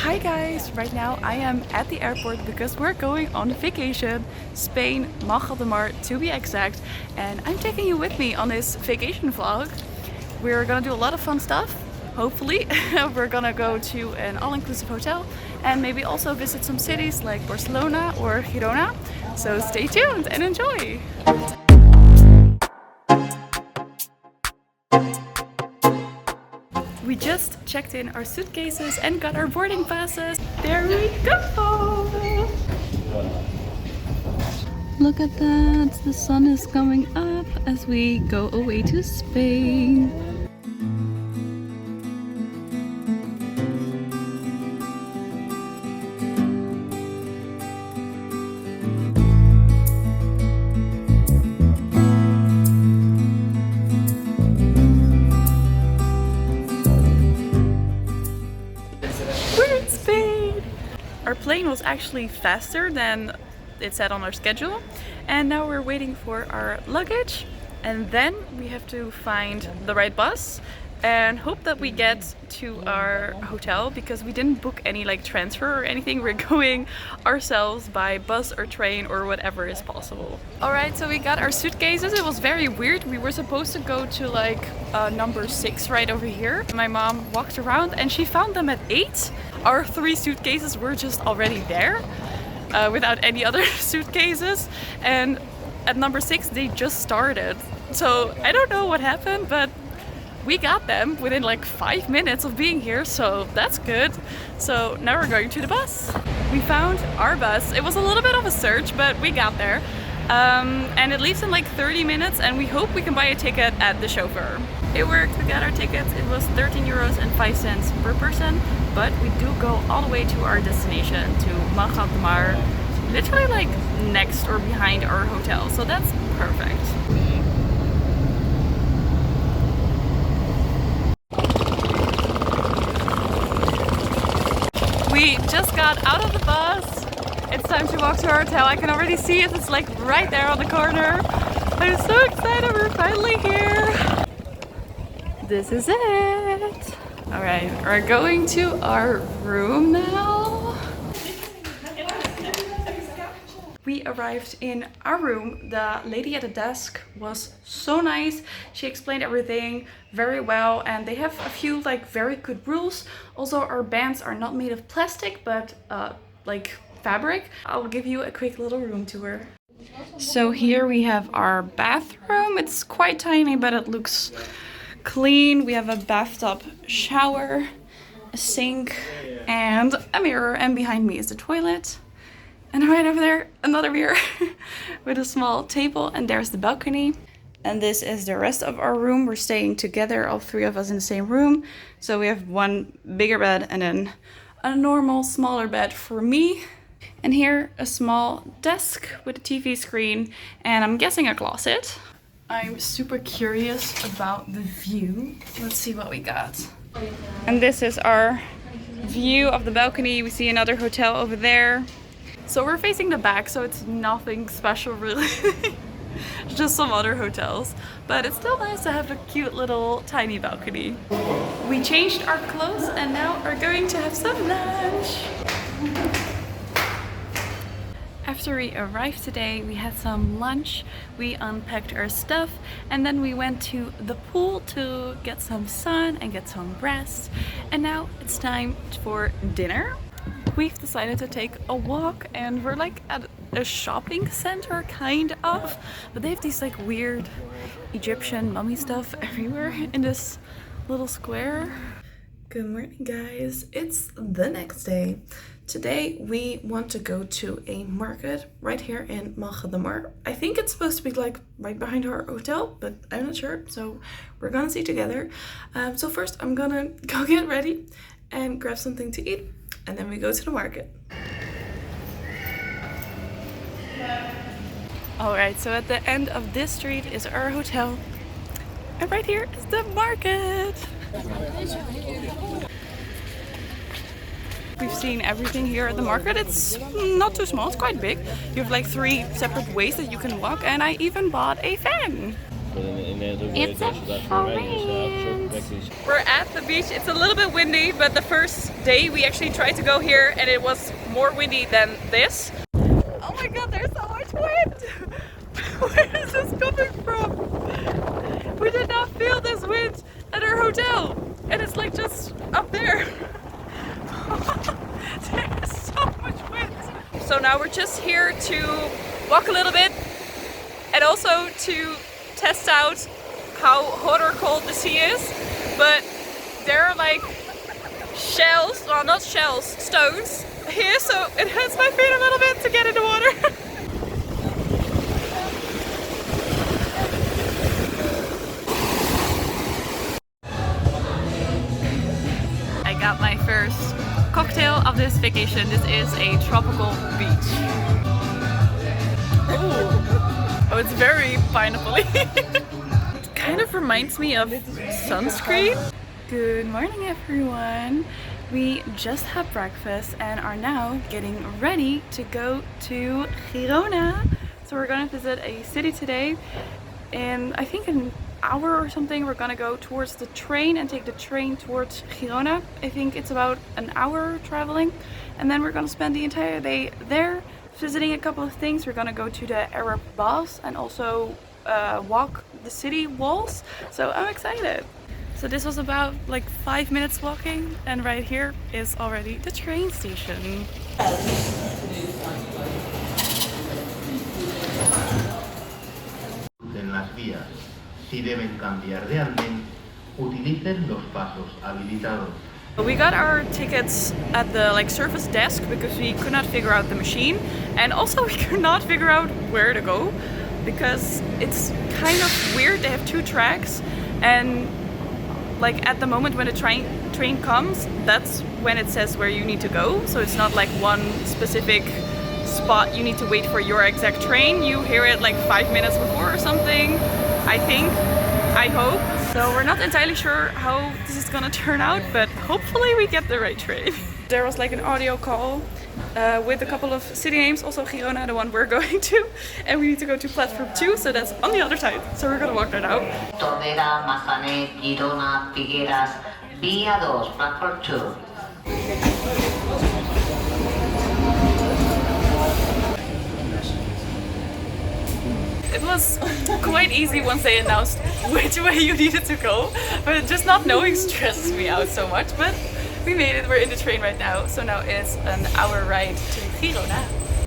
Hi guys, right now I am at the airport because we're going on vacation, Spain, Malgrat de Mar to be exact, and I'm taking you with me on this vacation vlog. We're gonna do a lot of fun stuff, hopefully. We're gonna go to an all-inclusive hotel and maybe also visit some cities like Barcelona or Girona. So stay tuned and enjoy! We just checked in our suitcases and got our boarding passes. There we go! Look at that! The sun is coming up as we go away to Spain. Our plane was actually faster than it said on our schedule, and now we're waiting for our luggage, and then we have to find the right bus and hope that we get to our hotel because we didn't book any like transfer or anything. We're going ourselves by bus or train or whatever is possible. Alright, so we got our suitcases. It was very weird. We were supposed to go to like number 6 right over here. My mom walked around and she found them at 8. Our 3 suitcases were just already there without any other suitcases, and at number 6 they just started. So I don't know what happened, but we got them within like 5 minutes of being here, so that's good. So now we're going to the bus. We found our bus. It was a little bit of a search, but we got there. And it leaves in like 30 minutes, and we hope we can buy a ticket at the chauffeur. It worked, we got our tickets. It was 13 euros and 5 cents per person, but we do go all the way to our destination, to Malgrat de Mar, literally like next or behind our hotel, so that's perfect. We just got out of the bus. It's time to walk to our hotel. I can already see it. It's like right there on the corner. I'm so excited. We're finally here. This is it. All right, we're going to our room now. We arrived in our room. The lady at the desk was so nice. She explained everything very well, and they have a few like very good rules. Also, our bands are not made of plastic, but like fabric. I'll give you a quick little room tour. So here we have our bathroom. It's quite tiny, but it looks clean. We have a bathtub shower, a sink, and a mirror, and behind me is the toilet. And right over there, another mirror with a small table, and there's the balcony. And this is the rest of our room. We're staying together, all 3 of us in the same room. So we have one bigger bed and then a normal, smaller bed for me. And here, a small desk with a TV screen, and I'm guessing a closet. I'm super curious about the view. Let's see what we got. And this is our view of the balcony. We see another hotel over there. So we're facing the back, so it's nothing special really. Just some other hotels. But it's still nice to have a cute little tiny balcony. We changed our clothes and now are going to have some lunch. After we arrived today, we had some lunch, we unpacked our stuff, and then we went to the pool to get some sun and get some rest. And now it's time for dinner. We've decided to take a walk, and we're like at a shopping center, kind of. But they have these like weird Egyptian mummy stuff everywhere in this little square. Good morning, guys. It's the next day. Today we want to go to a market right here in Malgrat de Mar. I think it's supposed to be like right behind our hotel, but I'm not sure. So we're gonna see together. So first I'm gonna go get ready and grab something to eat, and then we go to the market. Alright, so at the end of this street is our hotel. And right here is the market. We've seen everything here at the market. It's not too small, it's quite big. You have like 3 separate ways that you can walk, and I even bought a fan. It's a friend. We're at the beach. It's a little bit windy, but the first day we actually tried to go here and it was more windy than this. Oh my god, there's so much wind! Where is this coming from? We did not feel this wind at our hotel, and it's like just up there. There's so much wind. So now we're just here to walk a little bit and also to test out how hot or cold the sea is. But there are like shells, well not shells, stones here, so it hurts my feet a little bit to get in the water. I got my first cocktail of this vacation. This is a tropical beach. Ooh. Oh, it's very pineapple-y. It kind of reminds me of sunscreen. Good morning, everyone. We just had breakfast and are now getting ready to go to Girona. So we're gonna visit a city today. And I think an hour or something we're gonna go towards the train and take the train towards Girona. I think it's about an hour traveling. And then we're gonna spend the entire day there visiting a couple of things. We're gonna go to the Arab baths and also walk the city walls. So I'm excited. So this was about like 5 minutes walking, and right here is already the train station. En las vías, si deben cambiar de andén, utilicen los pasos habilitados. We got our tickets at the service desk because we could not figure out the machine, and also we could not figure out where to go because it's kind of weird. They have 2 tracks, and like at the moment when the train comes, that's when it says where you need to go. So it's not like one specific spot you need to wait for your exact train. You hear it like 5 minutes before or something, I think. I hope. So we're not entirely sure how this is gonna turn out, but hopefully we get the right train. There was like an audio call with a couple of city names, also Girona, the one we're going to, and we need to go to platform 2, so that's on the other side. So we're gonna walk that out. Tordera, Massanet, Girona, Figueras, Vía 2, platform 2. It was quite easy once they announced which way you needed to go, but just not knowing stresses me out so much. But we made it, we're in the train right now, so now it's an hour ride to Girona.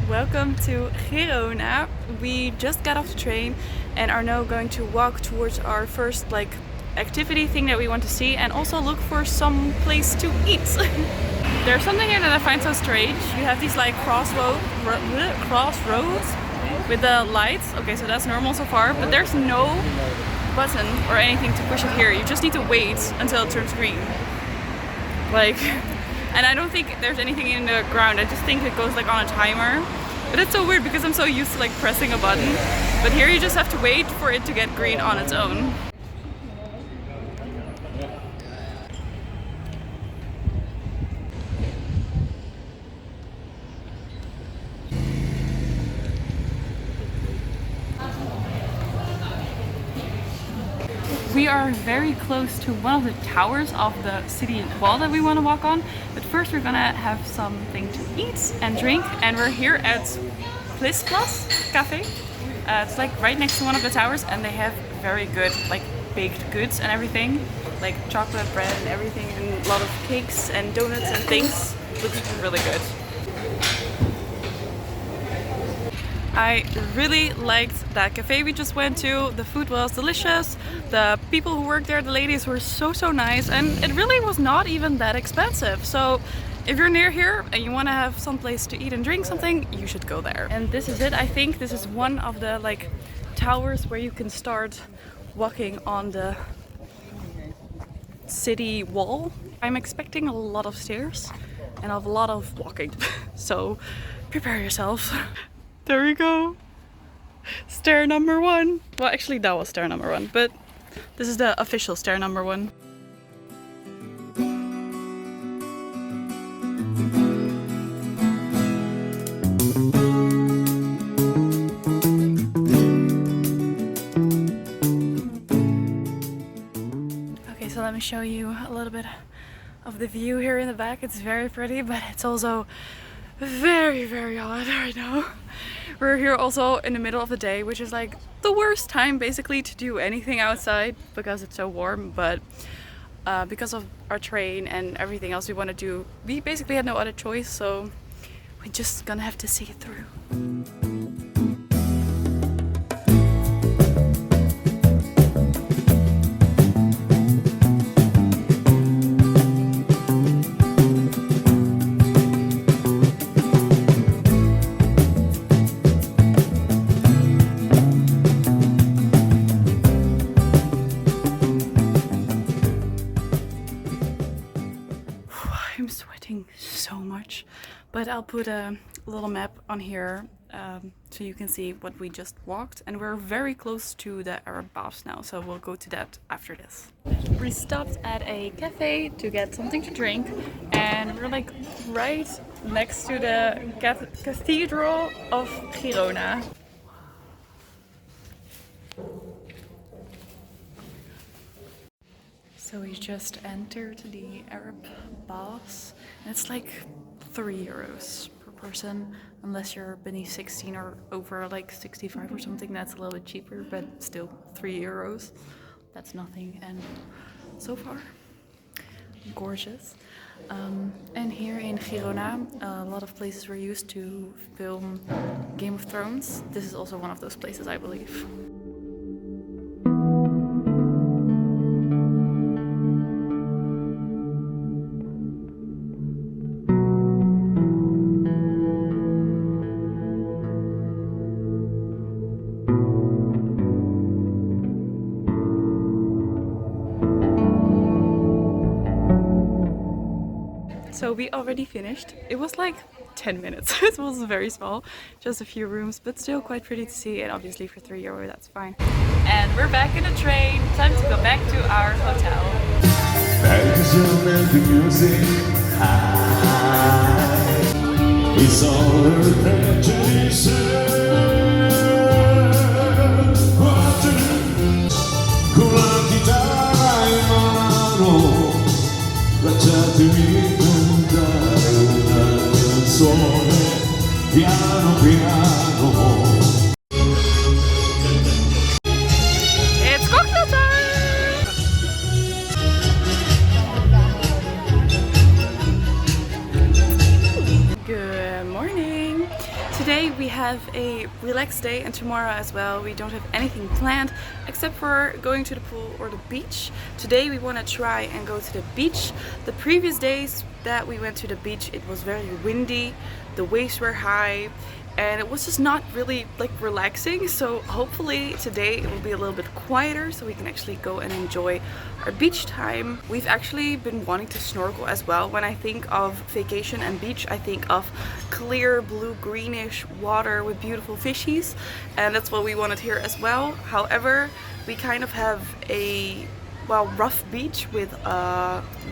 Welcome to Girona. We just got off the train and are now going to walk towards our first activity thing that we want to see, and also look for some place to eat. There's something here that I find so strange. You have these crossroads with the lights. Okay, so that's normal so far, but there's no button or anything to push it here. You just need to wait until it turns green. And I don't think there's anything in the ground. I just think it goes on a timer. But it's so weird because I'm so used to pressing a button. But here you just have to wait for it to get green on its own. We are very close to one of the towers of the city wall that we want to walk on, but first we're gonna have something to eat and drink, and we're here at Plus Cafe. It's right next to one of the towers, and they have very good baked goods and everything, like chocolate bread and everything, and a lot of cakes and donuts and things. Looks really good. I really liked that cafe we just went to. The food was delicious. The people who worked there, the ladies, were so nice, and it really was not even that expensive. So if you're near here and you want to have some place to eat and drink something, you should go there. And this is it. I think this is one of the towers where you can start walking on the city wall. I'm expecting a lot of stairs and a lot of walking. So prepare yourself. There we go. Stair number 1. Well, actually that was stair number 1, but this is the official stair number 1. show you a little bit of the view here in the back. It's very pretty, but it's also very, very hot right now. We're here also in the middle of the day, which is like the worst time basically to do anything outside because it's so warm, but because of our train and everything else we want to do, we basically had no other choice, so we're just gonna have to see it through. I'm sweating so much, but I'll put a little map on here so you can see what we just walked, and we're very close to the Arab baths now, so we'll go to that after this. We stopped at a cafe to get something to drink, and we're like right next to the Cathedral of Girona. So we just entered the Arab baths, and it's like €3 per person, unless you're beneath 16 or over like 65 or something. That's a little bit cheaper, but still €3. That's nothing, and so far gorgeous. And here in Girona, a lot of places were used to film Game of Thrones. This is also one of those places, I believe. So we already finished. It was like 10 minutes. It was very small, just a few rooms, but still quite pretty to see, and obviously for €3 that's fine. And we're back in the train. Time to go back to our hotel. It's all her prejudice. Piano piano. It's cocktail time! Good morning! Today we have a relaxed day, and tomorrow as well. We don't have anything planned except for going to the pool or the beach. Today we want to try and go to the beach. The previous days that we went to the beach, it was very windy, the waves were high, and it was just not really like relaxing. So hopefully today it will be a little bit quieter so we can actually go and enjoy our beach time. We've actually been wanting to snorkel as well. When I think of vacation and beach, I think of clear blue greenish water with beautiful fishies, and that's what we wanted here as well. However, we kind of have a rough beach with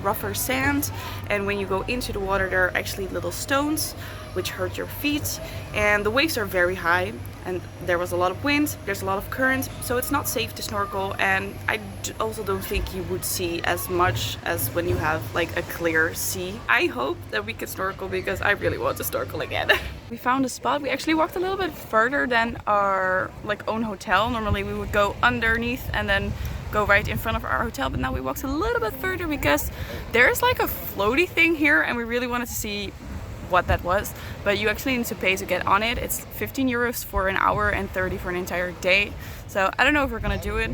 rougher sand, and when you go into the water there are actually little stones which hurt your feet, and the waves are very high, and there was a lot of wind, there's a lot of current, so it's not safe to snorkel, and I also don't think you would see as much as when you have like a clear sea. I hope that we can snorkel because I really want to snorkel again. We found a spot. We actually walked a little bit further than our like own hotel. Normally we would go underneath and then go right in front of our hotel, but now we walked a little bit further because there's like a floaty thing here, and we really wanted to see what that was, but you actually need to pay to get on it. It's €15 for an hour and 30 for an entire day, so I don't know if we're gonna do it.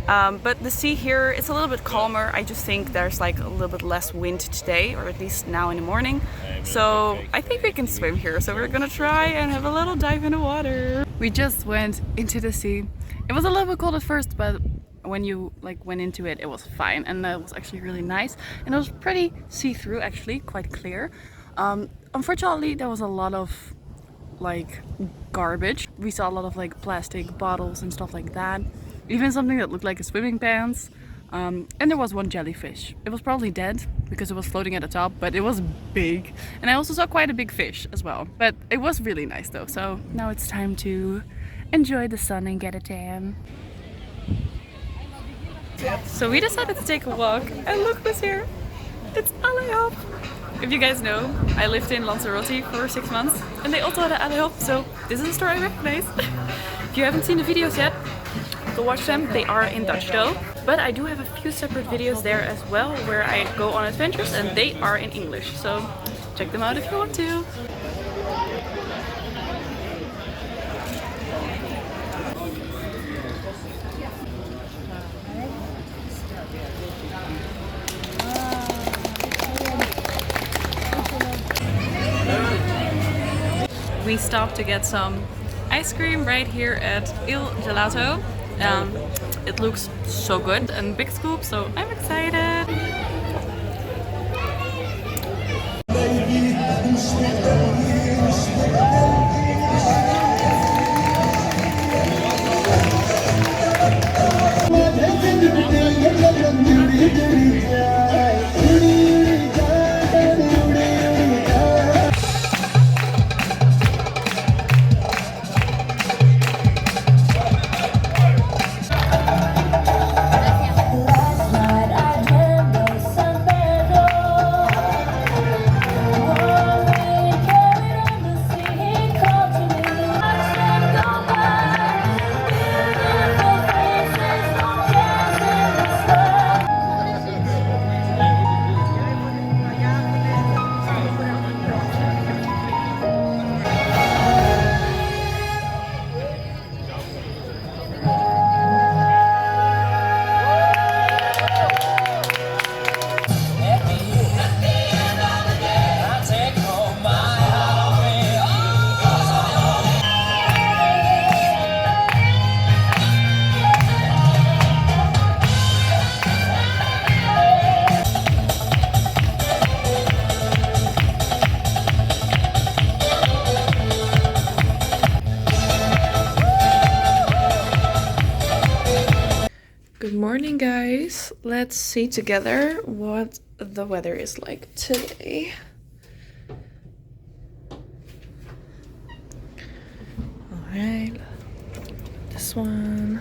But the sea here, it's a little bit calmer. I just think there's like a little bit less wind today, or at least now in the morning, so I think we can swim here. So we're gonna try and have a little dive in the water. We just went into the sea. It was a little bit cold at first, but when you like went into it, it was fine, and it was actually really nice, and it was pretty see-through, actually quite clear. Unfortunately, there was a lot of like garbage. We saw a lot of like plastic bottles and stuff like that, even something that looked like a swimming pants, and there was one jellyfish. It was probably dead because it was floating at the top, but it was big, and I also saw quite a big fish as well. But it was really nice though, so now it's time to enjoy the sun and get a tan. So we decided to take a walk, and look who's here. It's HTop. If you guys know, I lived in Lanzarote for 6 months, and they also had an HTop, so this is a store I recognize. If you haven't seen the videos yet, go watch them. They are in Dutch though. But I do have a few separate videos there as well, where I go on adventures, and they are in English. So check them out if you want to. We stopped to get some ice cream right here at Il Gelato. It looks so good and big scoop, so I'm excited. Good morning, guys. Let's see together what the weather is like today. Alright, this one.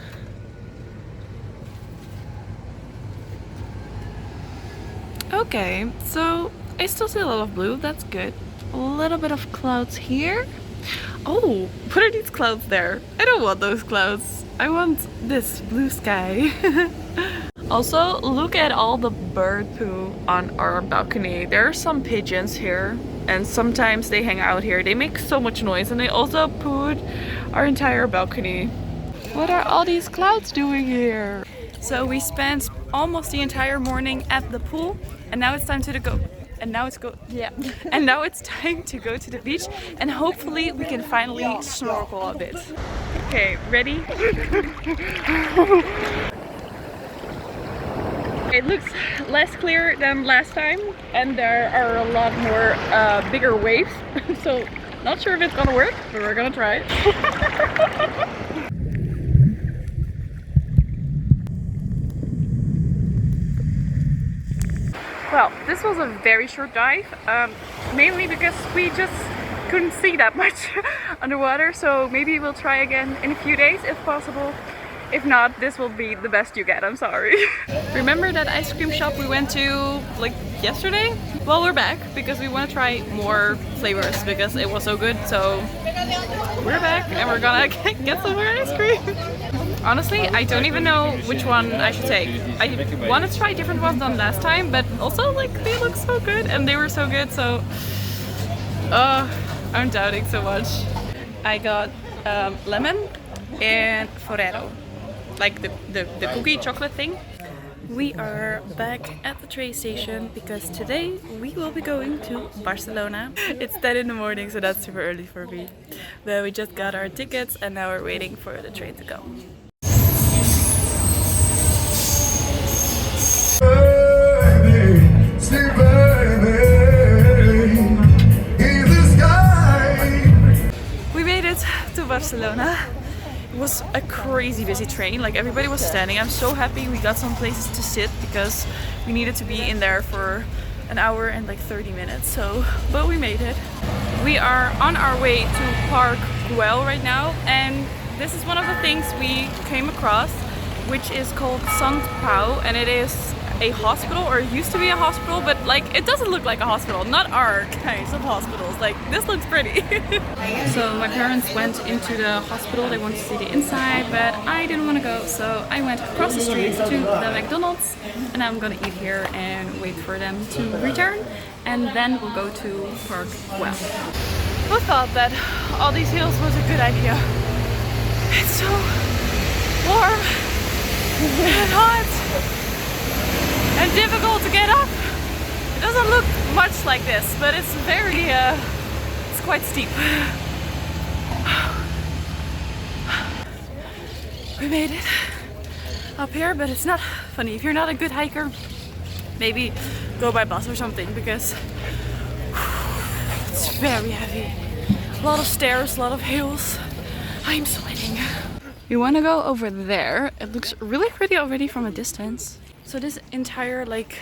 Okay, so I still see a lot of blue, that's good. A little bit of clouds here. Oh, what are these clouds there? I don't want those clouds. I want this blue sky. Also, look at all the bird poo on our balcony. There are some pigeons here, and sometimes they hang out here. They make so much noise, and they also pooed our entire balcony. What are all these clouds doing here? So we spent almost the entire morning at the pool, and now it's time to go. And now it's time to go to the beach, and hopefully we can finally snorkel a bit. Okay, ready? It looks less clear than last time, and there are a lot more bigger waves. So not sure if it's gonna work, but we're gonna try. Well, this was a very short dive, mainly because we just couldn't see that much underwater, so maybe we'll try again in a few days if possible. If not, this will be the best you get, I'm sorry. Remember that ice cream shop we went to like yesterday? Well, we're back because we want to try more flavors because it was so good, so we're back and we're gonna get some more ice cream. Honestly, I don't even know which one I should take. I want to try different ones than last time, but also like they look so good and they were so good, so I'm doubting so much. I got lemon and Forero, like the cookie chocolate thing. We are back at the train station because today we will be going to Barcelona. It's 10 in the morning, so that's super early for me. But we just got our tickets and now we're waiting for the train to come. We made it to Barcelona. It was a crazy busy train, like everybody was standing. I'm so happy we got some places to sit because we needed to be in there for an hour and like 30 minutes, so, but we made it. We are on our way to Park Güell right now, and this is one of the things we came across. which is called Sant Pau, and it is a hospital, or it used to be a hospital, but like it doesn't look like a hospital, not our kinds of hospitals. Like this looks pretty. So my parents went into the hospital, they wanted to see the inside, but I didn't want to go, so I went across the street to the McDonald's, and I'm gonna eat here and wait for them to return, and then we'll go to Park Güell. Who thought that all these hills was a good idea? It's so warm and hot and difficult to get up. It doesn't look much like this, but it's very, it's quite steep. We made it up here, but it's not funny. If you're not a good hiker, maybe go by bus or something, because it's very heavy. A lot of stairs, a lot of hills. I'm sweating. We want to go over there. It looks really pretty already from a distance. So this entire like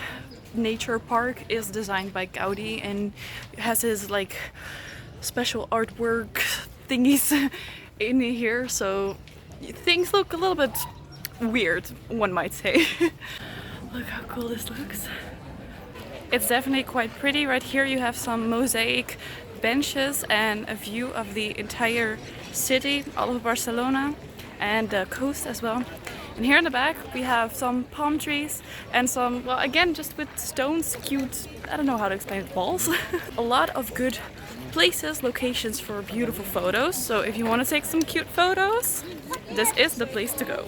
nature park is designed by Gaudi, and it has his like special artwork thingies in here, so things look a little bit weird, one might say. Look how cool this looks. It's definitely quite pretty. Right here you have some mosaic benches and a view of the entire city, all of Barcelona, and the coast as well. And here in the back we have some palm trees and some, well, again, just with stones, cute, I don't know how to explain it, balls. A lot of good places, locations for beautiful photos. So if you want to take some cute photos, this is the place to go.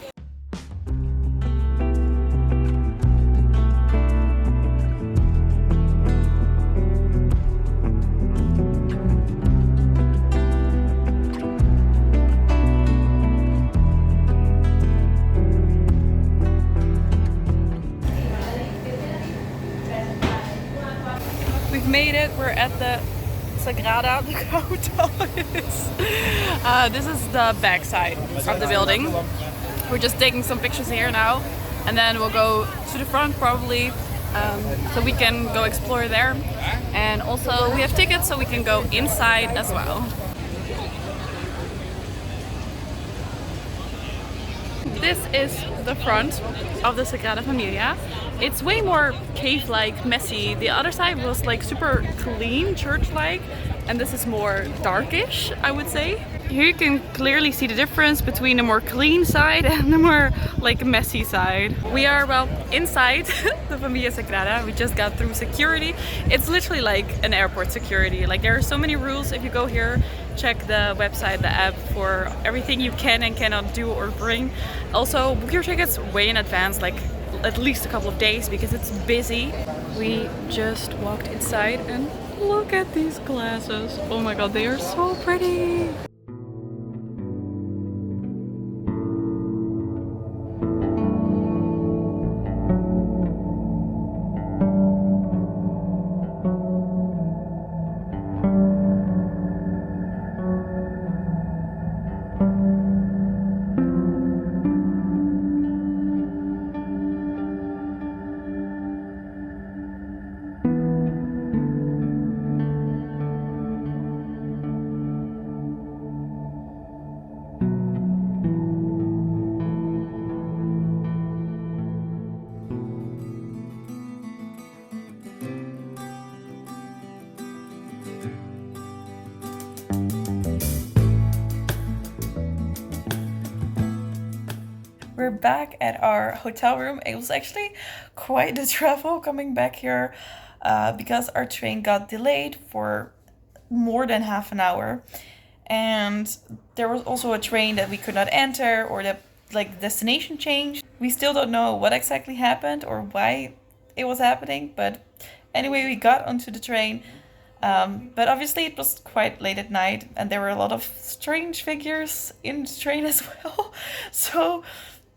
Made it. We're at the Sagrada. Look how tall it is. This is the back side of the building. We're just taking some pictures here now, and then we'll go to the front probably, so we can go explore there. And also we have tickets, so we can go inside as well. This is the front of the Sagrada Familia. It's way more cave-like, messy. The other side was like super clean, church-like, and this is more darkish, I would say. Here you can clearly see the difference between the more clean side and the more like messy side. We are, well, inside the Familia Sagrada. We just got through security. It's literally like an airport security. Like there are so many rules. If you go here, check the website, the app for everything you can and cannot do or bring. Also, book your tickets way in advance, like at least a couple of days, because it's busy. We just walked inside and look at these glasses. Oh my god, they are so pretty. We're back at our hotel room. It was actually quite the travel coming back here because our train got delayed for more than half an hour. And there was also a train that we could not enter, or the destination changed. We still don't know what exactly happened or why it was happening. But anyway, we got onto the train. But obviously it was quite late at night and there were a lot of strange figures in the train as well. So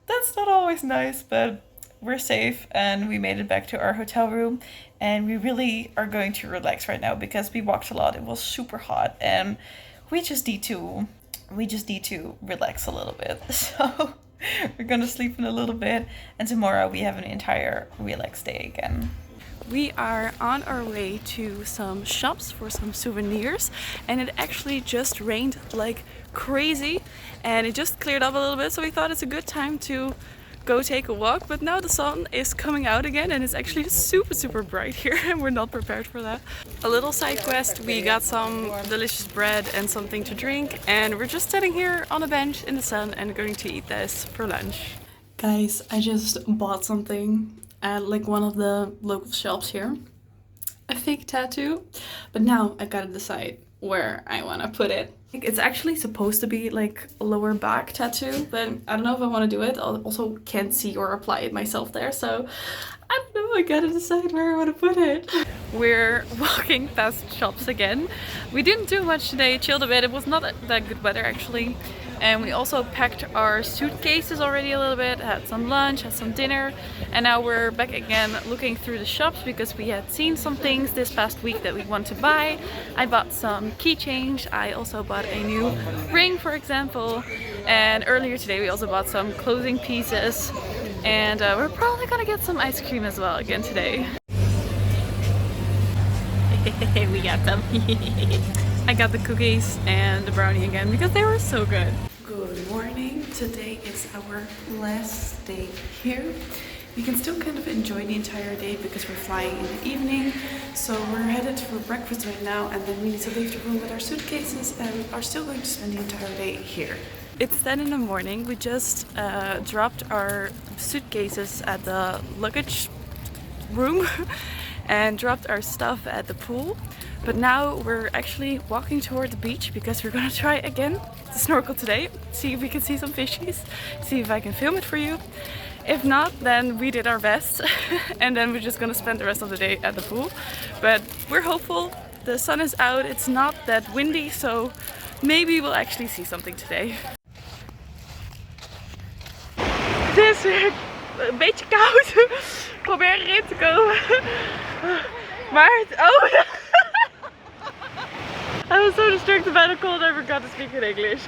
that's not always nice, but we're safe and we made it back to our hotel room, and we really are going to relax right now because we walked a lot. It was super hot and we just need to relax a little bit. So we're gonna sleep in a little bit, and tomorrow we have an entire relaxed day again. We are on our way to some shops for some souvenirs, and it actually just rained like crazy and it just cleared up a little bit, so we thought it's a good time to go take a walk, but now the sun is coming out again and it's actually super bright here and we're not prepared for that. A little side quest, we got some delicious bread and something to drink and we're just sitting here on a bench in the sun and going to eat this for lunch. Guys, I just bought something at like one of the local shops here. A fake tattoo, but now I gotta decide where I want to put it. It's actually supposed to be like a lower back tattoo, but I don't know if I want to do it. I also can't see or apply it myself there, so I don't know, I gotta decide where I want to put it. We're walking past shops again. We didn't do much today, chilled a bit. It was not that good weather actually. And we also packed our suitcases already a little bit, had some lunch, had some dinner, and now we're back again looking through the shops because we had seen some things this past week that we want to buy. I bought some keychains, I also bought a new ring for example, and earlier today we also bought some clothing pieces, and we're probably gonna get some ice cream as well again today. We got them. I got the cookies and the brownie again because they were so good. Good morning. Today is our last day here. We can still kind of enjoy the entire day because we're flying in the evening. So we're headed for breakfast right now and then we need to leave the room with our suitcases and are still going to spend the entire day here. It's 10 in the morning. We just dropped our suitcases at the luggage room and dropped our stuff at the pool. But now we're actually walking toward the beach because we're gonna try again to snorkel today. See if we can see some fishies, see if I can film it for you. If not, then we did our best and then we're just gonna spend the rest of the day at the pool. But we're hopeful, the sun is out, it's not that windy, so maybe we'll actually see something today. Het is een beetje koud. Probeer erin te komen. Maar oh! I was so distracted by the cold I forgot to speak in English.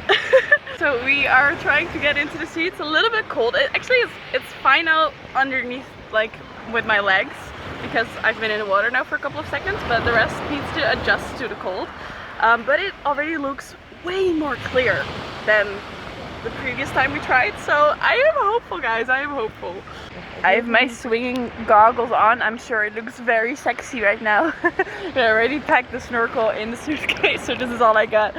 So we are trying to get into the sea. It's a little bit cold. It's fine out underneath, like with my legs, because I've been in the water now for a couple of seconds, but the rest needs to adjust to the cold. But it already looks way more clear than the previous time we tried, so I am hopeful, guys. I am hopeful. I have my swinging goggles on. I'm sure it looks very sexy right now. I already packed the snorkel in the suitcase, so this is all I got.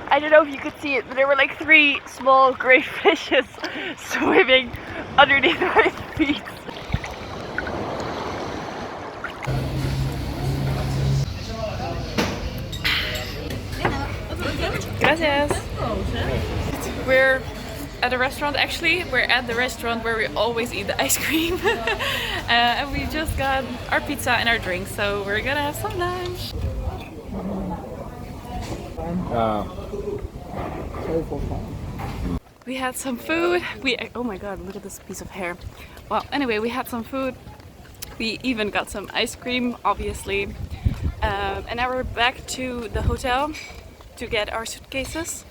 I don't know if you could see it, but there were like 3 small gray fishes swimming underneath my feet. Gracias. We're at a restaurant, actually. We're at the restaurant where we always eat the ice cream. And we just got our pizza and our drink, so we're gonna have some lunch. We had some food. Oh my god, look at this piece of hair. Well, anyway, we had some food. We even got some ice cream, obviously. And now we're back to the hotel to get our suitcases,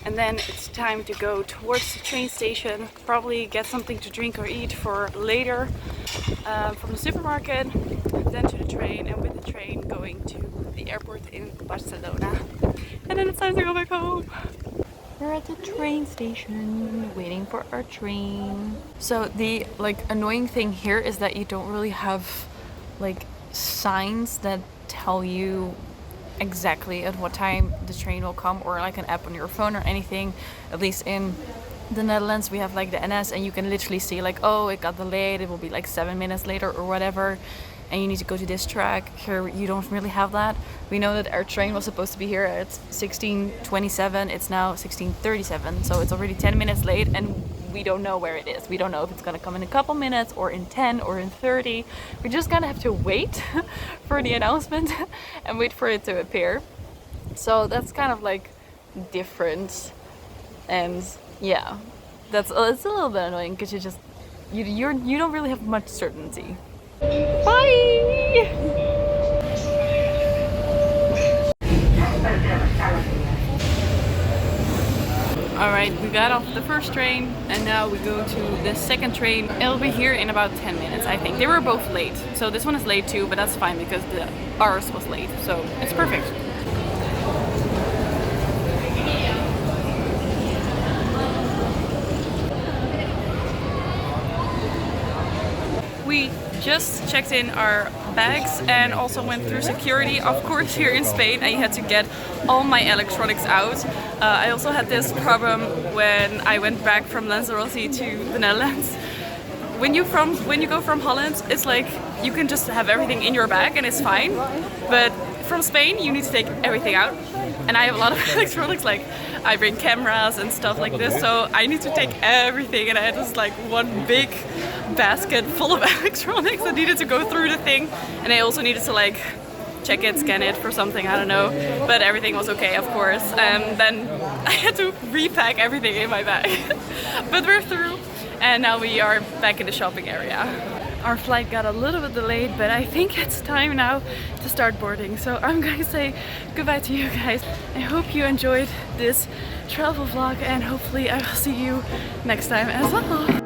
and then it's time to go towards the train station, probably get something to drink or eat for later from the supermarket, then to the train, and with the train going to the airport in Barcelona, and then it's time to go back home. We're at the train station waiting for our train. So the annoying thing here is that you don't really have like signs that tell you exactly at what time the train will come, or like an app on your phone or anything. At least in the Netherlands we have like the NS, and you can literally see like, oh, it got delayed, it will be like 7 minutes later or whatever, and you need to go to this track. Here you don't really have that. We know that our train was supposed to be here at 16:27. It's now 16:37, so it's already 10 minutes late, and we don't know where it is. We don't know if it's gonna come in a couple minutes or in 10 or in 30. We're just gonna have to wait for the announcement and wait for it to appear. So that's kind of like different, and yeah, it's a little bit annoying because you don't really have much certainty. Bye. Alright, we got off the first train and now we go to the second train. It'll be here in about 10 minutes, I think. They were both late, so this one is late too, but that's fine because ours was late, so it's perfect. We just checked in our bags and also went through security. Of course, here in Spain, I had to get all my electronics out. I also had this problem when I went back from Lanzarote to the Netherlands. When you go from Holland, it's like you can just have everything in your bag and it's fine. But from Spain, you need to take everything out. And I have a lot of electronics, like I bring cameras and stuff like this, so I need to take everything, and I had just like one big basket full of electronics that needed to go through the thing, and I also needed to like check it, scan it for something, I don't know, but everything was okay, of course. Then I had to repack everything in my bag. But we're through, and now we are back in the shopping area. Our flight got a little bit delayed, but I think it's time now to start boarding. So I'm going to say goodbye to you guys. I hope you enjoyed this travel vlog, and hopefully I will see you next time as well.